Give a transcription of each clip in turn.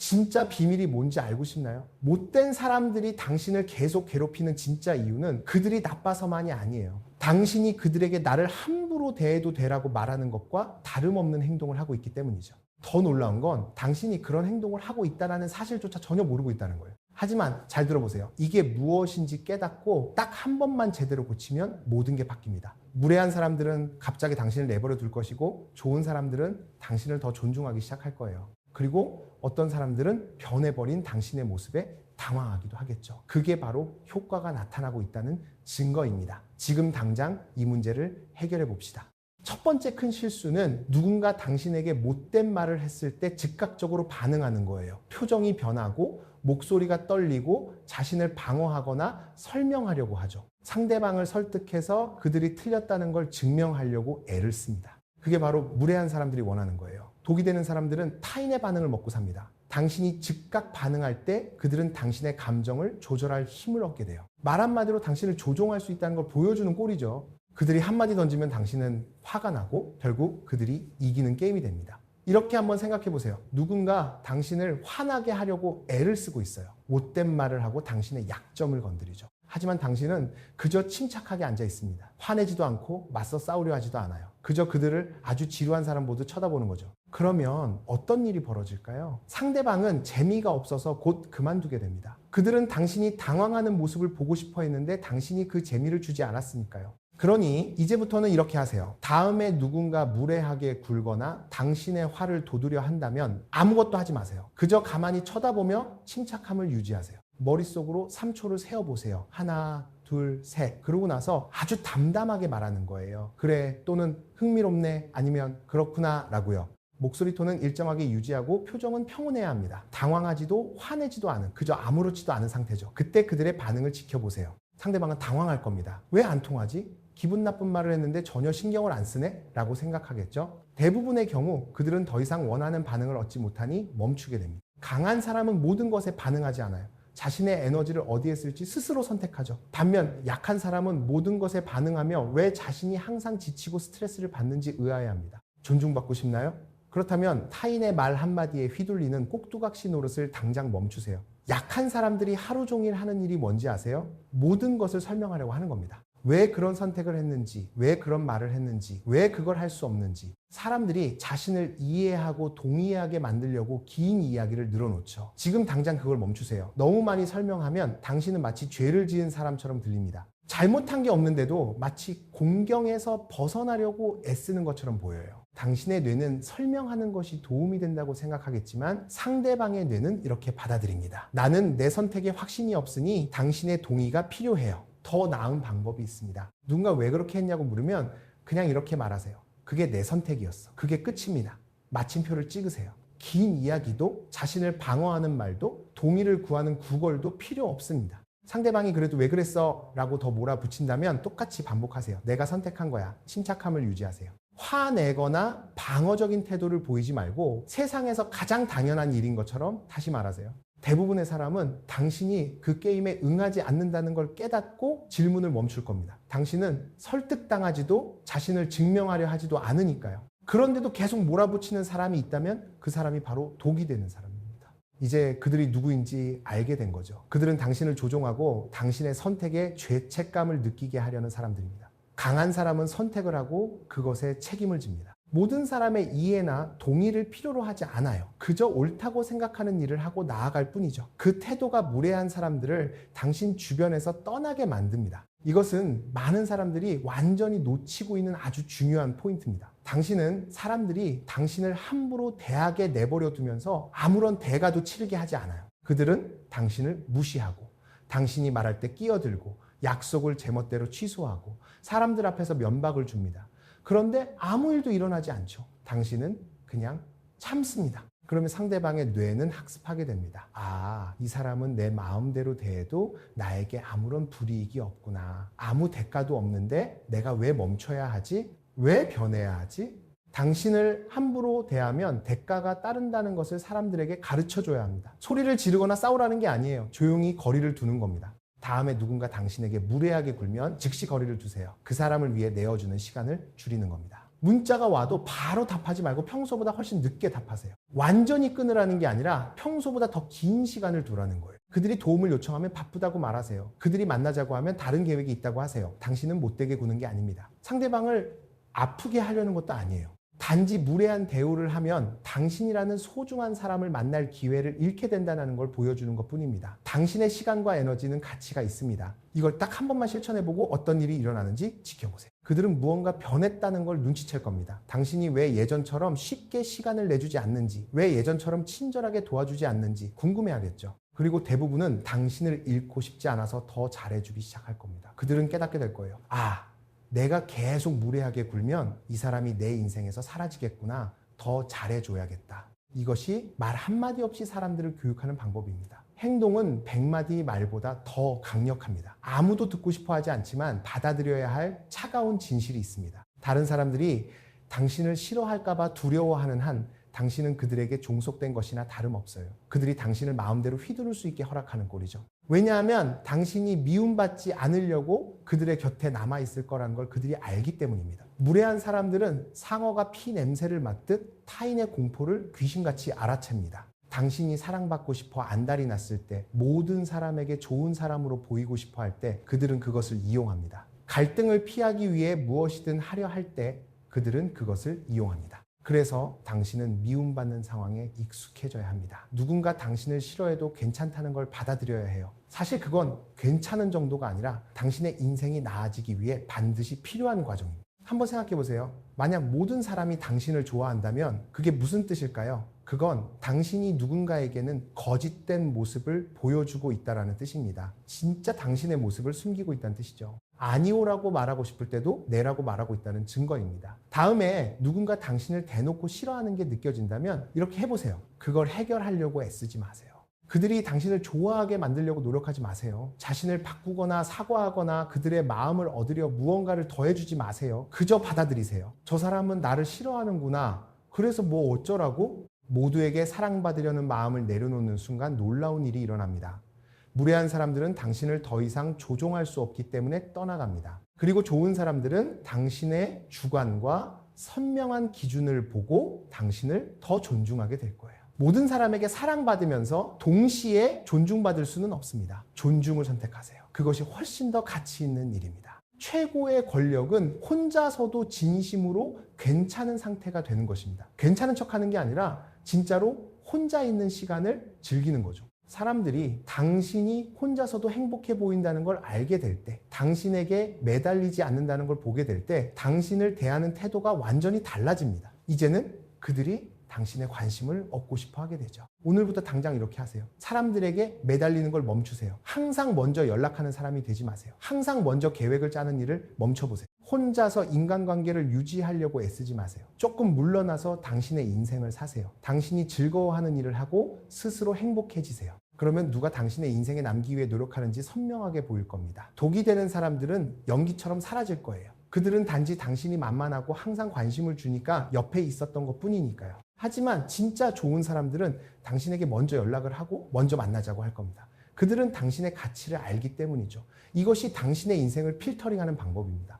진짜 비밀이 뭔지 알고 싶나요? 못된 사람들이 당신을 계속 괴롭히는 진짜 이유는 그들이 나빠서만이 아니에요. 당신이 그들에게 나를 함부로 대해도 되라고 말하는 것과 다름없는 행동을 하고 있기 때문이죠. 더 놀라운 건 당신이 그런 행동을 하고 있다는 사실조차 전혀 모르고 있다는 거예요. 하지만 잘 들어보세요. 이게 무엇인지 깨닫고 딱 한 번만 제대로 고치면 모든 게 바뀝니다. 무례한 사람들은 갑자기 당신을 내버려 둘 것이고 좋은 사람들은 당신을 더 존중하기 시작할 거예요. 그리고 어떤 사람들은 변해버린 당신의 모습에 당황하기도 하겠죠. 그게 바로 효과가 나타나고 있다는 증거입니다. 지금 당장 이 문제를 해결해 봅시다. 첫 번째 큰 실수는 누군가 당신에게 못된 말을 했을 때 즉각적으로 반응하는 거예요. 표정이 변하고 목소리가 떨리고 자신을 방어하거나 설명하려고 하죠. 상대방을 설득해서 그들이 틀렸다는 걸 증명하려고 애를 씁니다. 그게 바로 무례한 사람들이 원하는 거예요. 독이 되는 사람들은 타인의 반응을 먹고 삽니다. 당신이 즉각 반응할 때 그들은 당신의 감정을 조절할 힘을 얻게 돼요. 말 한마디로 당신을 조종할 수 있다는 걸 보여주는 꼴이죠. 그들이 한마디 던지면 당신은 화가 나고 결국 그들이 이기는 게임이 됩니다. 이렇게 한번 생각해 보세요. 누군가 당신을 화나게 하려고 애를 쓰고 있어요. 못된 말을 하고 당신의 약점을 건드리죠. 하지만 당신은 그저 침착하게 앉아 있습니다. 화내지도 않고 맞서 싸우려 하지도 않아요. 그저 그들을 아주 지루한 사람 모두 쳐다보는 거죠. 그러면 어떤 일이 벌어질까요? 상대방은 재미가 없어서 곧 그만두게 됩니다. 그들은 당신이 당황하는 모습을 보고 싶어 했는데 당신이 그 재미를 주지 않았으니까요. 그러니 이제부터는 이렇게 하세요. 다음에 누군가 무례하게 굴거나 당신의 화를 돋우려 한다면 아무것도 하지 마세요. 그저 가만히 쳐다보며 침착함을 유지하세요. 머릿속으로 3초를 세어보세요. 하나, 둘, 셋. 그러고 나서 아주 담담하게 말하는 거예요. 그래, 또는 흥미롭네, 아니면 그렇구나 라고요. 목소리 톤은 일정하게 유지하고 표정은 평온해야 합니다. 당황하지도 화내지도 않은, 그저 아무렇지도 않은 상태죠. 그때 그들의 반응을 지켜보세요. 상대방은 당황할 겁니다. 왜 안 통하지? 기분 나쁜 말을 했는데 전혀 신경을 안 쓰네? 라고 생각하겠죠. 대부분의 경우 그들은 더 이상 원하는 반응을 얻지 못하니 멈추게 됩니다. 강한 사람은 모든 것에 반응하지 않아요. 자신의 에너지를 어디에 쓸지 스스로 선택하죠. 반면 약한 사람은 모든 것에 반응하며 왜 자신이 항상 지치고 스트레스를 받는지 의아해합니다. 존중받고 싶나요? 그렇다면 타인의 말 한마디에 휘둘리는 꼭두각시 노릇을 당장 멈추세요. 약한 사람들이 하루 종일 하는 일이 뭔지 아세요? 모든 것을 설명하려고 하는 겁니다. 왜 그런 선택을 했는지, 왜 그런 말을 했는지, 왜 그걸 할 수 없는지. 사람들이 자신을 이해하고 동의하게 만들려고 긴 이야기를 늘어놓죠. 지금 당장 그걸 멈추세요. 너무 많이 설명하면 당신은 마치 죄를 지은 사람처럼 들립니다. 잘못한 게 없는데도 마치 공경에서 벗어나려고 애쓰는 것처럼 보여요. 당신의 뇌는 설명하는 것이 도움이 된다고 생각하겠지만 상대방의 뇌는 이렇게 받아들입니다. 나는 내 선택에 확신이 없으니 당신의 동의가 필요해요. 더 나은 방법이 있습니다. 누군가 왜 그렇게 했냐고 물으면 그냥 이렇게 말하세요. 그게 내 선택이었어. 그게 끝입니다. 마침표를 찍으세요. 긴 이야기도 자신을 방어하는 말도 동의를 구하는 구걸도 필요 없습니다. 상대방이 그래도 왜 그랬어? 라고 더 몰아붙인다면 똑같이 반복하세요. 내가 선택한 거야. 침착함을 유지하세요. 화내거나 방어적인 태도를 보이지 말고 세상에서 가장 당연한 일인 것처럼 다시 말하세요. 대부분의 사람은 당신이 그 게임에 응하지 않는다는 걸 깨닫고 질문을 멈출 겁니다. 당신은 설득당하지도 자신을 증명하려 하지도 않으니까요. 그런데도 계속 몰아붙이는 사람이 있다면 그 사람이 바로 독이 되는 사람입니다. 이제 그들이 누구인지 알게 된 거죠. 그들은 당신을 조종하고 당신의 선택에 죄책감을 느끼게 하려는 사람들입니다. 강한 사람은 선택을 하고 그것에 책임을 집니다. 모든 사람의 이해나 동의를 필요로 하지 않아요. 그저 옳다고 생각하는 일을 하고 나아갈 뿐이죠. 그 태도가 무례한 사람들을 당신 주변에서 떠나게 만듭니다. 이것은 많은 사람들이 완전히 놓치고 있는 아주 중요한 포인트입니다. 당신은 사람들이 당신을 함부로 대하게 내버려 두면서 아무런 대가도 치르게 하지 않아요. 그들은 당신을 무시하고 당신이 말할 때 끼어들고 약속을 제멋대로 취소하고 사람들 앞에서 면박을 줍니다. 그런데 아무 일도 일어나지 않죠. 당신은 그냥 참습니다. 그러면 상대방의 뇌는 학습하게 됩니다. 아, 이 사람은 내 마음대로 대해도 나에게 아무런 불이익이 없구나. 아무 대가도 없는데 내가 왜 멈춰야 하지? 왜 변해야 하지? 당신을 함부로 대하면 대가가 따른다는 것을 사람들에게 가르쳐줘야 합니다. 소리를 지르거나 싸우라는 게 아니에요. 조용히 거리를 두는 겁니다. 다음에 누군가 당신에게 무례하게 굴면 즉시 거리를 두세요. 그 사람을 위해 내어주는 시간을 줄이는 겁니다. 문자가 와도 바로 답하지 말고 평소보다 훨씬 늦게 답하세요. 완전히 끊으라는 게 아니라 평소보다 더 긴 시간을 두라는 거예요. 그들이 도움을 요청하면 바쁘다고 말하세요. 그들이 만나자고 하면 다른 계획이 있다고 하세요. 당신은 못되게 구는 게 아닙니다. 상대방을 아프게 하려는 것도 아니에요. 단지 무례한 대우를 하면 당신이라는 소중한 사람을 만날 기회를 잃게 된다는 걸 보여주는 것뿐입니다. 당신의 시간과 에너지는 가치가 있습니다. 이걸 딱 한 번만 실천해보고 어떤 일이 일어나는지 지켜보세요. 그들은 무언가 변했다는 걸 눈치챌 겁니다. 당신이 왜 예전처럼 쉽게 시간을 내주지 않는지, 왜 예전처럼 친절하게 도와주지 않는지 궁금해하겠죠. 그리고 대부분은 당신을 잃고 싶지 않아서 더 잘해주기 시작할 겁니다. 그들은 깨닫게 될 거예요. 내가 계속 무례하게 굴면 이 사람이 내 인생에서 사라지겠구나. 더 잘해줘야겠다. 이것이 말 한마디 없이 사람들을 교육하는 방법입니다. 행동은 100마디 말보다 더 강력합니다. 아무도 듣고 싶어 하지 않지만 받아들여야 할 차가운 진실이 있습니다. 다른 사람들이 당신을 싫어할까봐 두려워하는 한 당신은 그들에게 종속된 것이나 다름없어요. 그들이 당신을 마음대로 휘두를 수 있게 허락하는 꼴이죠. 왜냐하면 당신이 미움받지 않으려고 그들의 곁에 남아있을 거라는 걸 그들이 알기 때문입니다. 무례한 사람들은 상어가 피 냄새를 맡듯 타인의 공포를 귀신같이 알아챕니다. 당신이 사랑받고 싶어 안달이 났을 때, 모든 사람에게 좋은 사람으로 보이고 싶어 할 때 그들은 그것을 이용합니다. 갈등을 피하기 위해 무엇이든 하려 할 때 그들은 그것을 이용합니다. 그래서 당신은 미움받는 상황에 익숙해져야 합니다. 누군가 당신을 싫어해도 괜찮다는 걸 받아들여야 해요. 사실 그건 괜찮은 정도가 아니라 당신의 인생이 나아지기 위해 반드시 필요한 과정입니다. 한번 생각해 보세요. 만약 모든 사람이 당신을 좋아한다면 그게 무슨 뜻일까요? 그건 당신이 누군가에게는 거짓된 모습을 보여주고 있다는 뜻입니다. 진짜 당신의 모습을 숨기고 있다는 뜻이죠. 아니오라고 말하고 싶을 때도 네라고 말하고 있다는 증거입니다. 다음에 누군가 당신을 대놓고 싫어하는 게 느껴진다면 이렇게 해보세요. 그걸 해결하려고 애쓰지 마세요. 그들이 당신을 좋아하게 만들려고 노력하지 마세요. 자신을 바꾸거나 사과하거나 그들의 마음을 얻으려 무언가를 더해주지 마세요. 그저 받아들이세요. 저 사람은 나를 싫어하는구나. 그래서 뭐 어쩌라고? 모두에게 사랑받으려는 마음을 내려놓는 순간 놀라운 일이 일어납니다. 무례한 사람들은 당신을 더 이상 조종할 수 없기 때문에 떠나갑니다. 그리고 좋은 사람들은 당신의 주관과 선명한 기준을 보고 당신을 더 존중하게 될 거예요. 모든 사람에게 사랑받으면서 동시에 존중받을 수는 없습니다. 존중을 선택하세요. 그것이 훨씬 더 가치 있는 일입니다. 최고의 권력은 혼자서도 진심으로 괜찮은 상태가 되는 것입니다. 괜찮은 척하는 게 아니라 진짜로 혼자 있는 시간을 즐기는 거죠. 사람들이 당신이 혼자서도 행복해 보인다는 걸 알게 될 때, 당신에게 매달리지 않는다는 걸 보게 될 때 당신을 대하는 태도가 완전히 달라집니다. 이제는 그들이 당신의 관심을 얻고 싶어 하게 되죠. 오늘부터 당장 이렇게 하세요. 사람들에게 매달리는 걸 멈추세요. 항상 먼저 연락하는 사람이 되지 마세요. 항상 먼저 계획을 짜는 일을 멈춰보세요. 혼자서 인간관계를 유지하려고 애쓰지 마세요. 조금 물러나서 당신의 인생을 사세요. 당신이 즐거워하는 일을 하고 스스로 행복해지세요. 그러면 누가 당신의 인생에 남기 위해 노력하는지 선명하게 보일 겁니다. 독이 되는 사람들은 연기처럼 사라질 거예요. 그들은 단지 당신이 만만하고 항상 관심을 주니까 옆에 있었던 것 뿐이니까요. 하지만 진짜 좋은 사람들은 당신에게 먼저 연락을 하고 먼저 만나자고 할 겁니다. 그들은 당신의 가치를 알기 때문이죠. 이것이 당신의 인생을 필터링하는 방법입니다.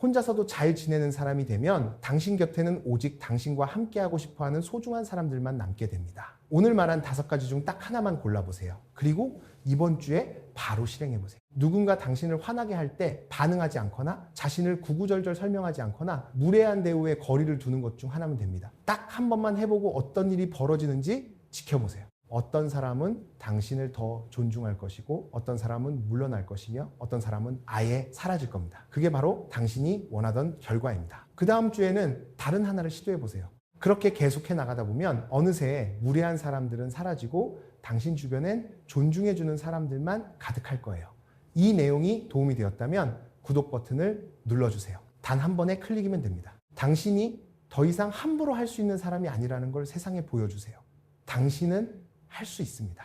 혼자서도 잘 지내는 사람이 되면 당신 곁에는 오직 당신과 함께하고 싶어하는 소중한 사람들만 남게 됩니다. 오늘 말한 5가지 중 딱 하나만 골라보세요. 그리고 이번 주에 바로 실행해보세요. 누군가 당신을 화나게 할 때 반응하지 않거나 자신을 구구절절 설명하지 않거나 무례한 대우에 거리를 두는 것 중 하나면 됩니다. 딱 한 번만 해보고 어떤 일이 벌어지는지 지켜보세요. 어떤 사람은 당신을 더 존중할 것이고 어떤 사람은 물러날 것이며 어떤 사람은 아예 사라질 겁니다. 그게 바로 당신이 원하던 결과입니다. 그 다음 주에는 다른 하나를 시도해보세요. 그렇게 계속해 나가다 보면 어느새 무례한 사람들은 사라지고 당신 주변엔 존중해주는 사람들만 가득할 거예요. 이 내용이 도움이 되었다면 구독 버튼을 눌러주세요. 단 한 번의 클릭이면 됩니다. 당신이 더 이상 함부로 할 수 있는 사람이 아니라는 걸 세상에 보여주세요. 당신은 할 수 있습니다.